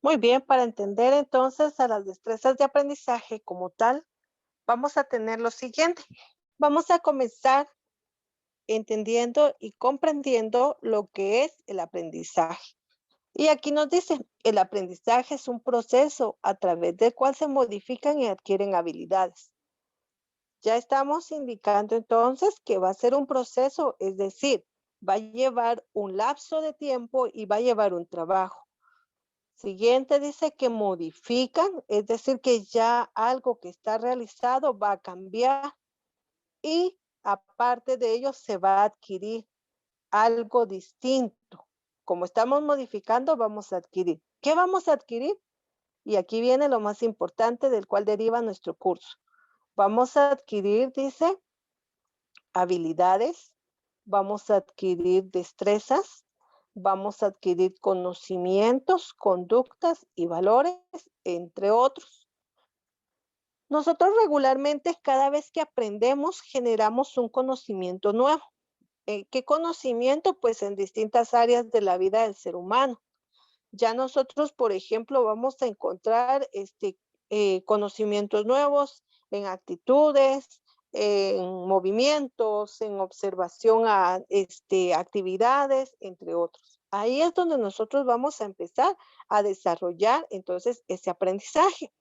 Muy bien, para entender entonces a las destrezas de aprendizaje como tal, vamos a tener lo siguiente. Vamos a comenzar entendiendo y comprendiendo lo que es el aprendizaje. Y aquí nos dice, el aprendizaje es un proceso a través del cual se modifican y adquieren habilidades. Ya estamos indicando entonces que va a ser un proceso, es decir, va a llevar un lapso de tiempo y va a llevar un trabajo. Siguiente dice que modifican, es decir, que ya algo que está realizado va a cambiar y aparte de ello se va a adquirir algo distinto. Como estamos modificando, vamos a adquirir. ¿Qué vamos a adquirir? Y aquí viene lo más importante del cual deriva nuestro curso. Vamos a adquirir, dice, habilidades, vamos a adquirir destrezas, vamos a adquirir conocimientos, conductas y valores, entre otros. Nosotros regularmente cada vez que aprendemos generamos un conocimiento nuevo. ¿Qué conocimiento? Pues en distintas áreas de la vida del ser humano. Ya nosotros, por ejemplo, vamos a encontrar conocimientos nuevos en actitudes, en movimientos, en observación a actividades, entre otros. Ahí es donde nosotros vamos a empezar a desarrollar entonces ese aprendizaje.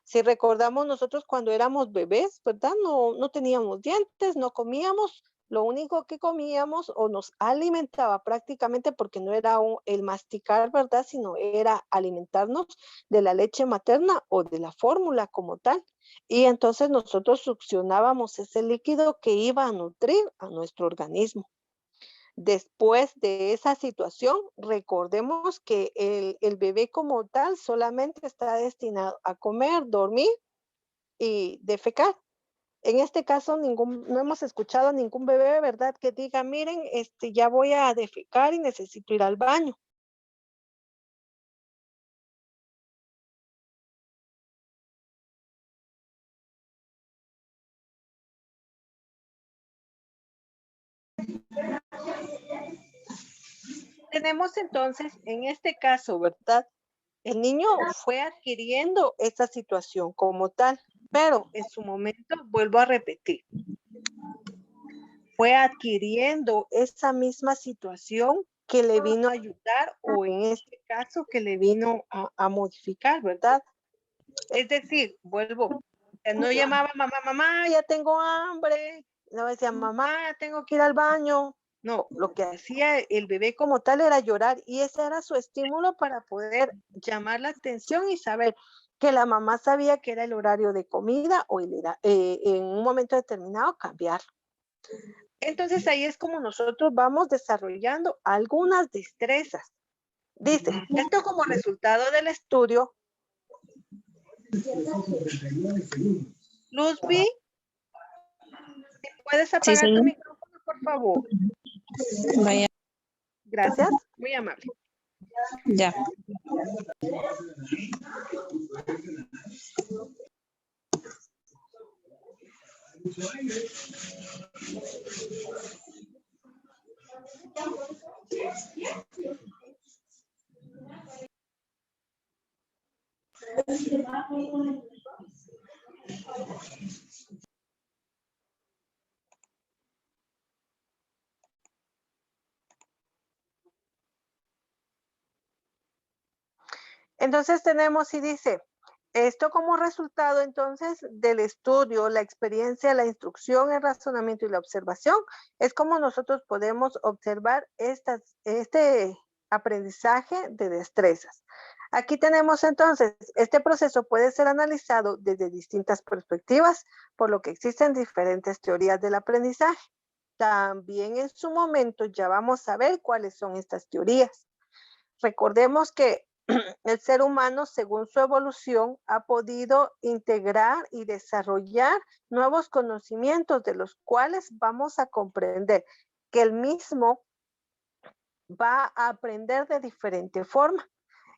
Si recordamos nosotros cuando éramos bebés, ¿verdad? No teníamos dientes, no comíamos, lo único que comíamos o nos alimentaba prácticamente porque no era el masticar, ¿verdad? Sino era alimentarnos de la leche materna o de la fórmula como tal. Y entonces nosotros succionábamos ese líquido que iba a nutrir a nuestro organismo. Después de esa situación, recordemos que el bebé como tal solamente está destinado a comer, dormir y defecar. En este caso, no hemos escuchado a ningún bebé, ¿verdad? Que diga, miren, ya voy a defecar y necesito ir al baño. Tenemos entonces, en este caso, ¿verdad? El niño fue adquiriendo esta situación como tal, pero en su momento, vuelvo a repetir, fue adquiriendo esa misma situación que le vino a ayudar o en este caso que le vino a modificar, ¿verdad? Es decir, vuelvo, no llamaba mamá, mamá, ya tengo hambre, no decía mamá, tengo que ir al baño. No, lo que hacía el bebé como tal era llorar y ese era su estímulo para poder llamar la atención y saber que la mamá sabía que era el horario de comida o en un momento determinado cambiar. Entonces ahí es como nosotros vamos desarrollando algunas destrezas. Dice, esto como resultado del estudio, Luzby, ¿puedes Sí, apagar tu señor. micrófono, por favor? Vaya, Gracias, muy amable. ya. Entonces tenemos y dice, esto como resultado entonces del estudio, la experiencia, la instrucción, el razonamiento y la observación, es como nosotros podemos observar este aprendizaje de destrezas. Aquí tenemos entonces, este proceso puede ser analizado desde distintas perspectivas, por lo que existen diferentes teorías del aprendizaje. También en su momento ya vamos a ver cuáles son estas teorías. Recordemos que el ser humano, según su evolución, ha podido integrar y desarrollar nuevos conocimientos de los cuales vamos a comprender que el mismo va a aprender de diferente forma.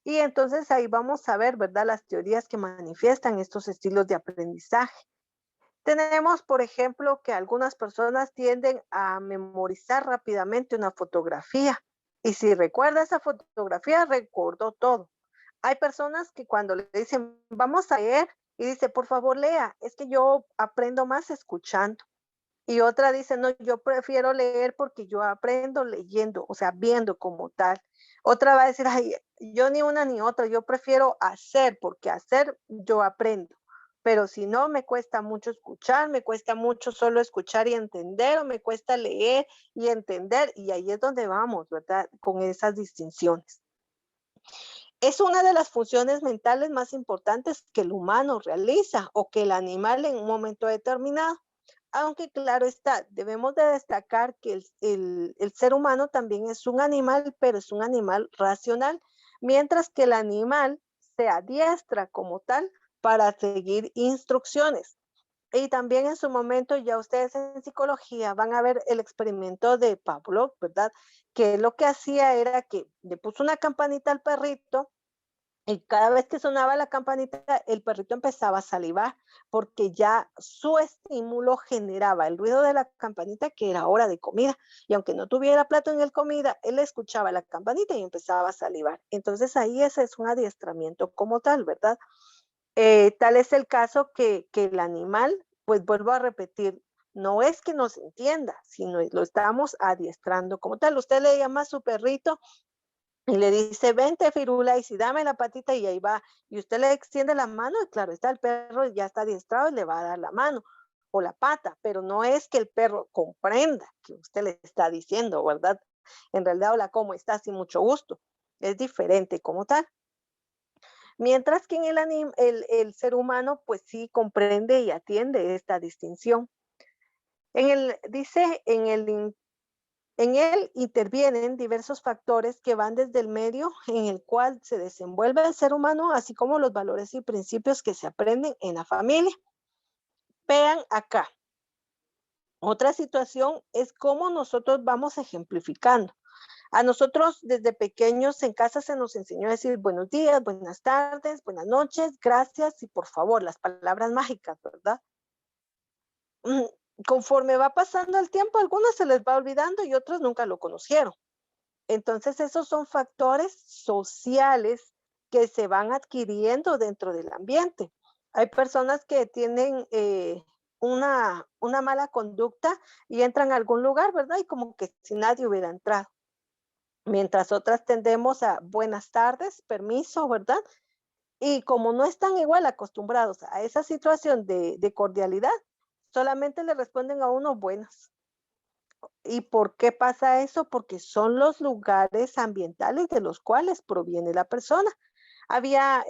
Y entonces ahí vamos a ver, ¿verdad?, las teorías que manifiestan estos estilos de aprendizaje. Tenemos, por ejemplo, que algunas personas tienden a memorizar rápidamente una fotografía. Y si recuerda esa fotografía, recordó todo. Hay personas que cuando le dicen, vamos a leer, y dice, por favor lea, es que yo aprendo más escuchando. Y otra dice, no, yo prefiero leer porque yo aprendo leyendo, o sea, viendo como tal. Otra va a decir, ay, yo ni una ni otra, yo prefiero hacer, porque hacer yo aprendo. Pero si no, me cuesta mucho escuchar, me cuesta mucho solo escuchar y entender, o me cuesta leer y entender, y ahí es donde vamos, ¿verdad? Con esas distinciones. Es una de las funciones mentales más importantes que el humano realiza o que el animal en un momento determinado. Aunque claro está, debemos de destacar que el ser humano también es un animal, pero es un animal racional, mientras que el animal se adiestra como tal para seguir instrucciones. Y también en su momento, ya ustedes en psicología van a ver el experimento de Pavlov, ¿verdad? Que lo que hacía era que le puso una campanita al perrito y cada vez que sonaba la campanita, el perrito empezaba a salivar, porque ya su estímulo generaba el ruido de la campanita, que era hora de comida. Y aunque no tuviera plato en el comida, él escuchaba la campanita y empezaba a salivar. Entonces ahí ese es un adiestramiento como tal, ¿verdad? Tal es el caso que el animal, pues vuelvo a repetir, no es que nos entienda, sino lo estamos adiestrando como tal. Usted le llama a su perrito y le dice, vente, Firula, y si dame la patita y ahí va. Y usted le extiende la mano y claro, está el perro ya está adiestrado y le va a dar la mano o la pata, pero no es que el perro comprenda que usted le está diciendo, ¿verdad? En realidad, hola, ¿cómo estás? Y mucho gusto. Es diferente como tal. Mientras que en el ser humano, pues sí comprende y atiende esta distinción. Dice, en él intervienen diversos factores que van desde el medio en el cual se desenvuelve el ser humano, así como los valores y principios que se aprenden en la familia. Vean acá, otra situación es cómo nosotros vamos ejemplificando. A nosotros desde pequeños en casa se nos enseñó a decir buenos días, buenas tardes, buenas noches, gracias y por favor, las palabras mágicas, ¿verdad? Mm, Conforme va pasando el tiempo, a algunos se les va olvidando y otros nunca lo conocieron. Entonces, esos son factores sociales que se van adquiriendo dentro del ambiente. Hay personas que tienen una mala conducta y entran a algún lugar, ¿verdad? Y como que si nadie hubiera entrado. Mientras otras tendemos a buenas tardes, permiso, ¿verdad? Y como no están igual acostumbrados a esa situación de cordialidad, solamente le responden a uno buenas. ¿Y por qué pasa eso? Porque son los lugares ambientales de los cuales proviene la persona. Había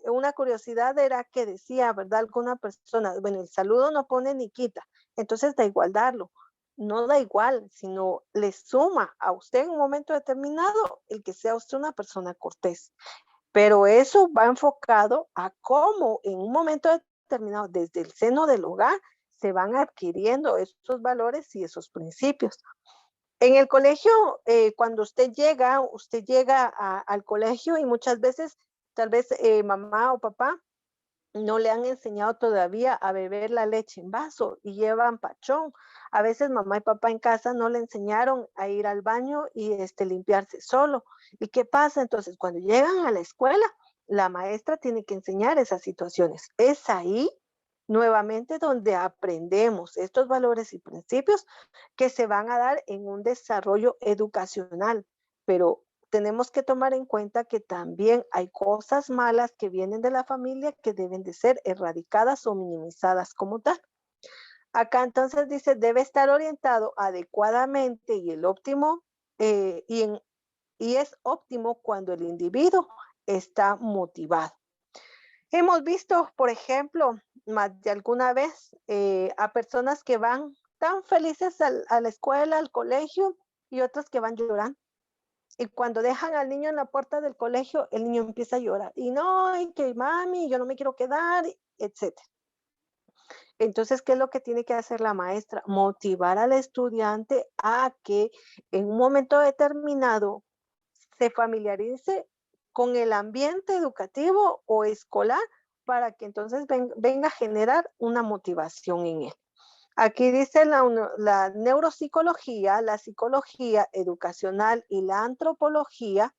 una curiosidad era que decía, ¿verdad? Alguna persona, bueno, el saludo no pone ni quita, entonces da igual darlo. No da igual, sino le suma a usted en un momento determinado el que sea usted una persona cortés. Pero eso va enfocado a cómo en un momento determinado, desde el seno del hogar, se van adquiriendo esos valores y esos principios. En el colegio, cuando usted llega al colegio y muchas veces, tal vez mamá o papá no le han enseñado todavía a beber la leche en vaso y llevan pachón. A veces mamá y papá en casa no le enseñaron a ir al baño y limpiarse solo. ¿Y qué pasa? Entonces, cuando llegan a la escuela, la maestra tiene que enseñar esas situaciones. Es ahí nuevamente donde aprendemos estos valores y principios que se van a dar en un desarrollo educacional, pero tenemos que tomar en cuenta que también hay cosas malas que vienen de la familia que deben de ser erradicadas o minimizadas como tal. Acá entonces dice, debe estar orientado adecuadamente y el óptimo, eh, y, en- y es óptimo cuando el individuo está motivado. Hemos visto, por ejemplo, más de alguna vez a personas que van tan felices a la escuela, al colegio, y otras que van llorando. Y cuando dejan al niño en la puerta del colegio, el niño empieza a llorar. Y no, y que mami, yo no me quiero quedar, etcétera. Entonces, ¿qué es lo que tiene que hacer la maestra? Motivar al estudiante a que en un momento determinado se familiarice con el ambiente educativo o escolar para que entonces venga a generar una motivación en él. Aquí dice la neuropsicología, la psicología educacional y la antropología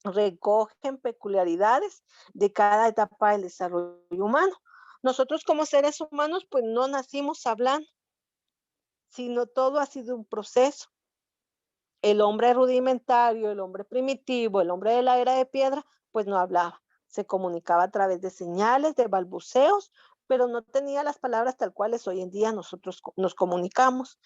recogen peculiaridades de cada etapa del desarrollo humano. Nosotros como seres humanos, pues no nacimos hablando, sino todo ha sido un proceso. El hombre rudimentario, el hombre primitivo, el hombre de la era de piedra, pues no hablaba. Se comunicaba a través de señales, de balbuceos, pero no tenía las palabras tal cuales hoy en día nosotros nos comunicamos.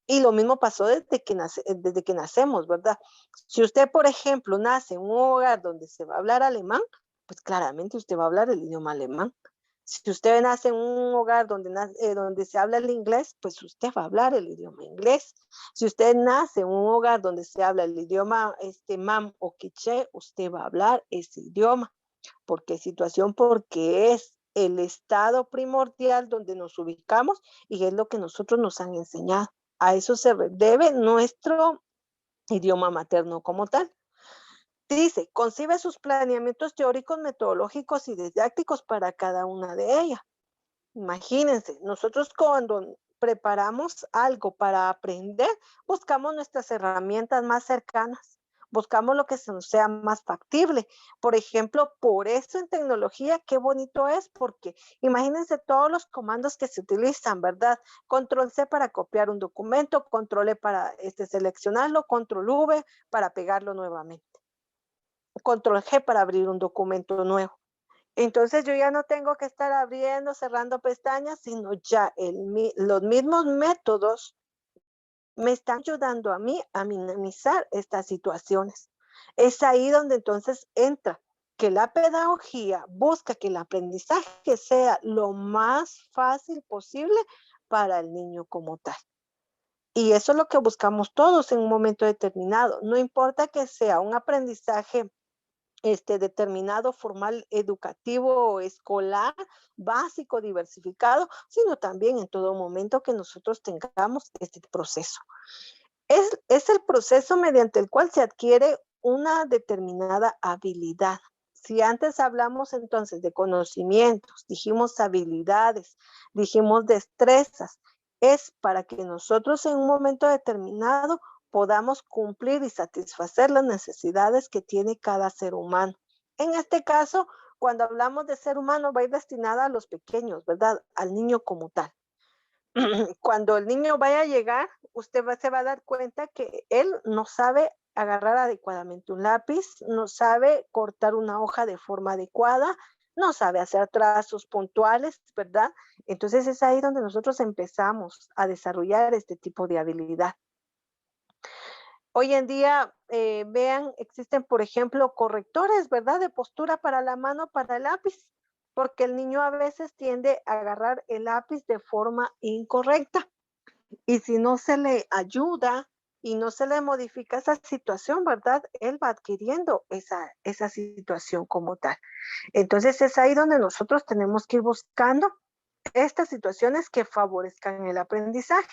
Y lo mismo pasó desde que nacemos, ¿verdad? Si usted, por ejemplo, nace en un hogar donde se va a hablar alemán, pues claramente usted va a hablar el idioma alemán. Si usted nace en un hogar donde se habla el inglés, pues usted va a hablar el idioma inglés. Si usted nace en un hogar donde se habla el idioma mam o quiché, usted va a hablar ese idioma. ¿Por qué situación? Porque es el estado primordial donde nos ubicamos y es lo que nosotros nos han enseñado. A eso se debe nuestro idioma materno como tal. Dice, concibe sus planeamientos teóricos, metodológicos y didácticos para cada una de ellas. Imagínense, nosotros cuando preparamos algo para aprender, buscamos nuestras herramientas más cercanas, buscamos lo que nos sea más factible. Por ejemplo, por eso en tecnología, qué bonito es, porque imagínense todos los comandos que se utilizan, ¿verdad? Control C para copiar un documento, control E para seleccionarlo, control V para pegarlo nuevamente, control G para abrir un documento nuevo. Entonces yo ya no tengo que estar abriendo, cerrando pestañas, sino ya los mismos métodos me están ayudando a mí a minimizar estas situaciones. Es ahí donde entonces entra que la pedagogía busca que el aprendizaje sea lo más fácil posible para el niño como tal. Y eso es lo que buscamos todos en un momento determinado. No importa que sea un aprendizaje determinado formal educativo o escolar, básico, diversificado, sino también en todo momento que nosotros tengamos este proceso. Es el proceso mediante el cual se adquiere una determinada habilidad. Si antes hablamos entonces de conocimientos, dijimos habilidades, dijimos destrezas, es para que nosotros en un momento determinado podamos cumplir y satisfacer las necesidades que tiene cada ser humano. En este caso, cuando hablamos de ser humano, va a ir destinada a los pequeños, ¿verdad? Al niño como tal. Cuando el niño vaya a llegar, se va a dar cuenta que él no sabe agarrar adecuadamente un lápiz, no sabe cortar una hoja de forma adecuada, no sabe hacer trazos puntuales, ¿verdad? Entonces es ahí donde nosotros empezamos a desarrollar este tipo de habilidad. Hoy en día, vean, existen, por ejemplo, correctores, ¿verdad? De postura para la mano, para el lápiz, porque el niño a veces tiende a agarrar el lápiz de forma incorrecta. Y si no se le ayuda y no se le modifica esa situación, ¿verdad? Él va adquiriendo esa situación como tal. Entonces es ahí donde nosotros tenemos que ir buscando estas situaciones que favorezcan el aprendizaje.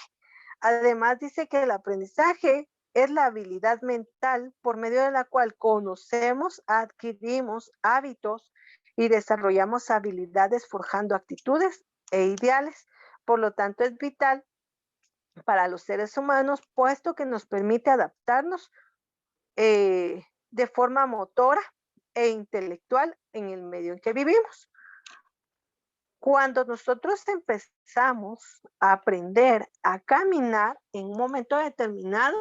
Además, dice que el aprendizaje es la habilidad mental por medio de la cual conocemos, adquirimos hábitos y desarrollamos habilidades forjando actitudes e ideales. Por lo tanto, es vital para los seres humanos, puesto que nos permite adaptarnos de forma motora e intelectual en el medio en que vivimos. Cuando nosotros empezamos a aprender a caminar en un momento determinado,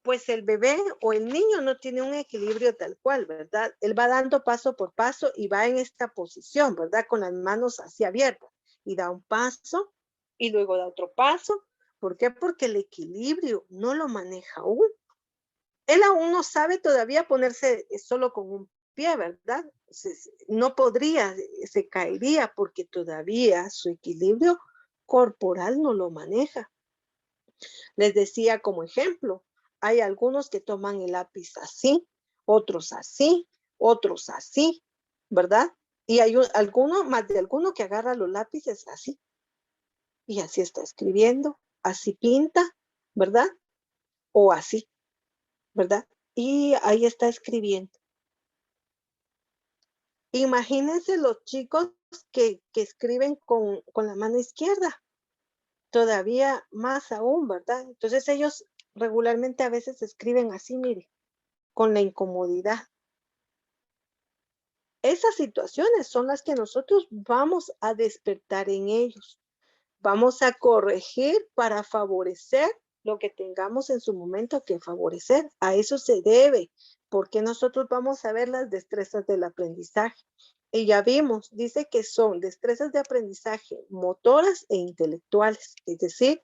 pues el bebé o el niño no tiene un equilibrio tal cual, ¿verdad? Él va dando paso por paso y va en esta posición, ¿verdad? Con las manos así abiertas y da un paso y luego da otro paso. ¿Por qué? Porque el equilibrio no lo maneja aún. Él aún no sabe todavía ponerse solo con un pie, ¿verdad? No podría, se caería porque todavía su equilibrio corporal no lo maneja. Les decía como ejemplo, hay algunos que toman el lápiz así, otros así, ¿verdad? Y hay alguno, más de alguno que agarra los lápices así. Y así está escribiendo, así pinta, ¿verdad? O así, ¿verdad? Y ahí está escribiendo. Imagínense los chicos que escriben con la mano izquierda, todavía más aún, ¿verdad? Entonces ellos regularmente a veces escriben así, mire, con la incomodidad. Esas situaciones son las que nosotros vamos a despertar en ellos. Vamos a corregir para favorecer lo que tengamos en su momento que favorecer. A eso se debe, porque nosotros vamos a ver las destrezas del aprendizaje. Y ya vimos, dice que son destrezas de aprendizaje motoras e intelectuales. Es decir,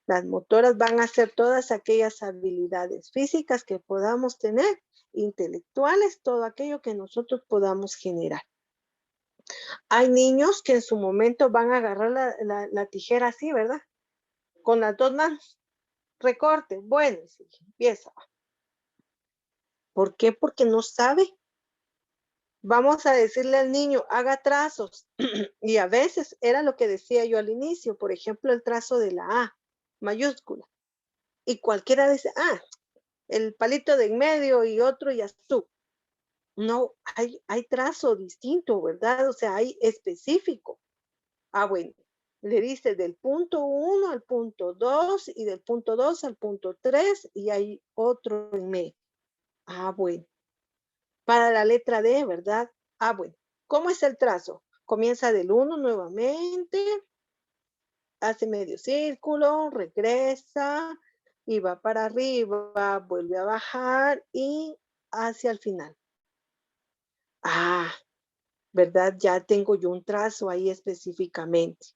las motoras van a ser todas aquellas habilidades físicas que podamos tener, intelectuales, todo aquello que nosotros podamos generar. Hay niños que en su momento van a agarrar la tijera así, ¿verdad? Con las dos manos. Recorte, bueno, sí, empieza. ¿Por qué? Porque no sabe. Vamos a decirle al niño, haga trazos. Y a veces era lo que decía yo al inicio, por ejemplo, el trazo de la A mayúscula. Y cualquiera dice, el palito de en medio y otro y azul. No, hay trazo distinto, ¿verdad? O sea, hay específico. Bueno, le dice del punto 1 al punto 2 y del punto 2 al punto 3 y hay otro en medio. Bueno. Para la letra D, ¿verdad? Bueno. ¿Cómo es el trazo? Comienza del 1 nuevamente, hace medio círculo, regresa y va para arriba, vuelve a bajar y hacia el final. ¿Verdad? Ya tengo yo un trazo ahí específicamente.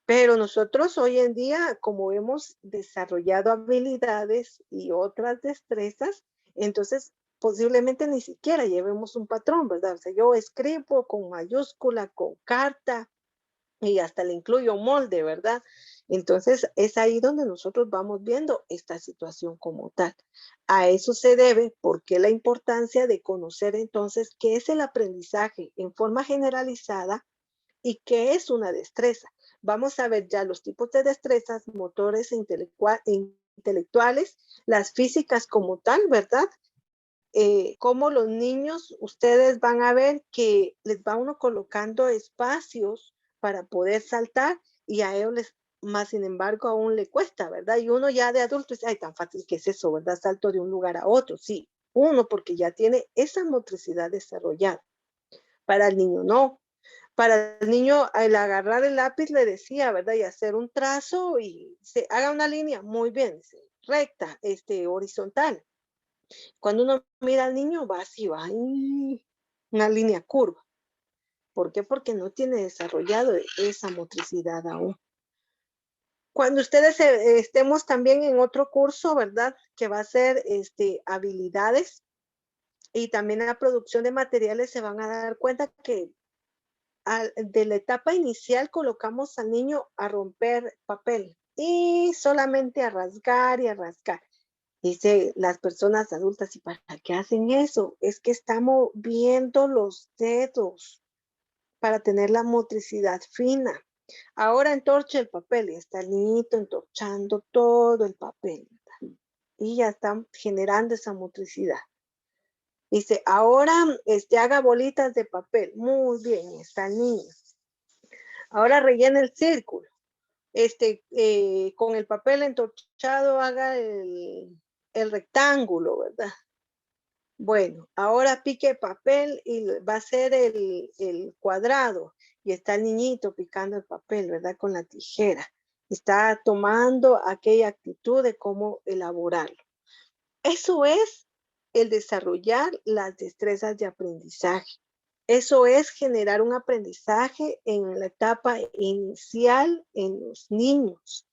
Pero nosotros hoy en día, como hemos desarrollado habilidades y otras destrezas, entonces posiblemente ni siquiera llevemos un patrón, ¿verdad? O sea, yo escribo con mayúscula, con carta y hasta le incluyo molde, ¿verdad? Entonces es ahí donde nosotros vamos viendo esta situación como tal. A eso se debe porque la importancia de conocer entonces qué es el aprendizaje en forma generalizada y qué es una destreza. Vamos a ver ya los tipos de destrezas, motores e intelectuales, las físicas como tal, ¿verdad? Como los niños, ustedes van a ver que les va uno colocando espacios para poder saltar y a ellos más sin embargo, aún le cuesta, ¿verdad? Y uno ya de adulto dice, tan fácil que es eso, ¿verdad? Salto de un lugar a otro, sí. Uno porque ya tiene esa motricidad desarrollada. Para el niño no, para el niño, al agarrar el lápiz le decía, ¿verdad? Y hacer un trazo y se haga una línea, muy bien, recta, horizontal. Cuando uno mira al niño, va así, va una línea curva. ¿Por qué? Porque no tiene desarrollado esa motricidad aún. Cuando ustedes estemos también en otro curso, ¿verdad? Que va a ser habilidades y también la producción de materiales, se van a dar cuenta que de la etapa inicial colocamos al niño a romper papel y solamente a rasgar y a rascar. Dice las personas adultas, ¿y para qué hacen eso? Es que estamos viendo los dedos para tener la motricidad fina. Ahora entorcha el papel y está el niñito entorchando todo el papel, ¿verdad? Y ya están generando esa motricidad. Dice, ahora haga bolitas de papel. Muy bien, está el niño. Ahora rellena el círculo. Con el papel entorchado haga el rectángulo, ¿verdad? Bueno, ahora pique papel y va a ser el cuadrado. Y está el niñito picando el papel, ¿verdad? Con la tijera. Está tomando aquella actitud de cómo elaborarlo. Eso es el desarrollar las destrezas de aprendizaje. Eso es generar un aprendizaje en la etapa inicial en los niños.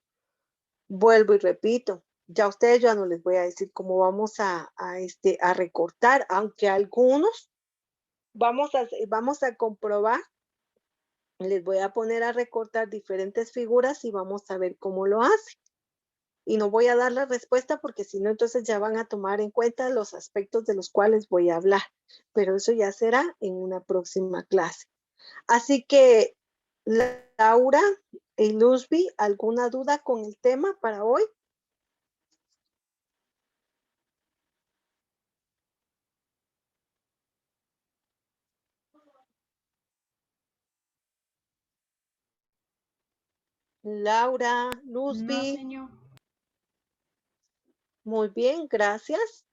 Vuelvo y repito, ya a ustedes ya no les voy a decir cómo vamos a recortar, aunque algunos vamos a comprobar, les voy a poner a recortar diferentes figuras y vamos a ver cómo lo hacen. Y no voy a dar la respuesta porque si no, entonces ya van a tomar en cuenta los aspectos de los cuales voy a hablar, pero eso ya será en una próxima clase. Así que, Laura y Luzby, ¿alguna duda con el tema para hoy? Laura, No, Luzby, señor. muy bien, gracias.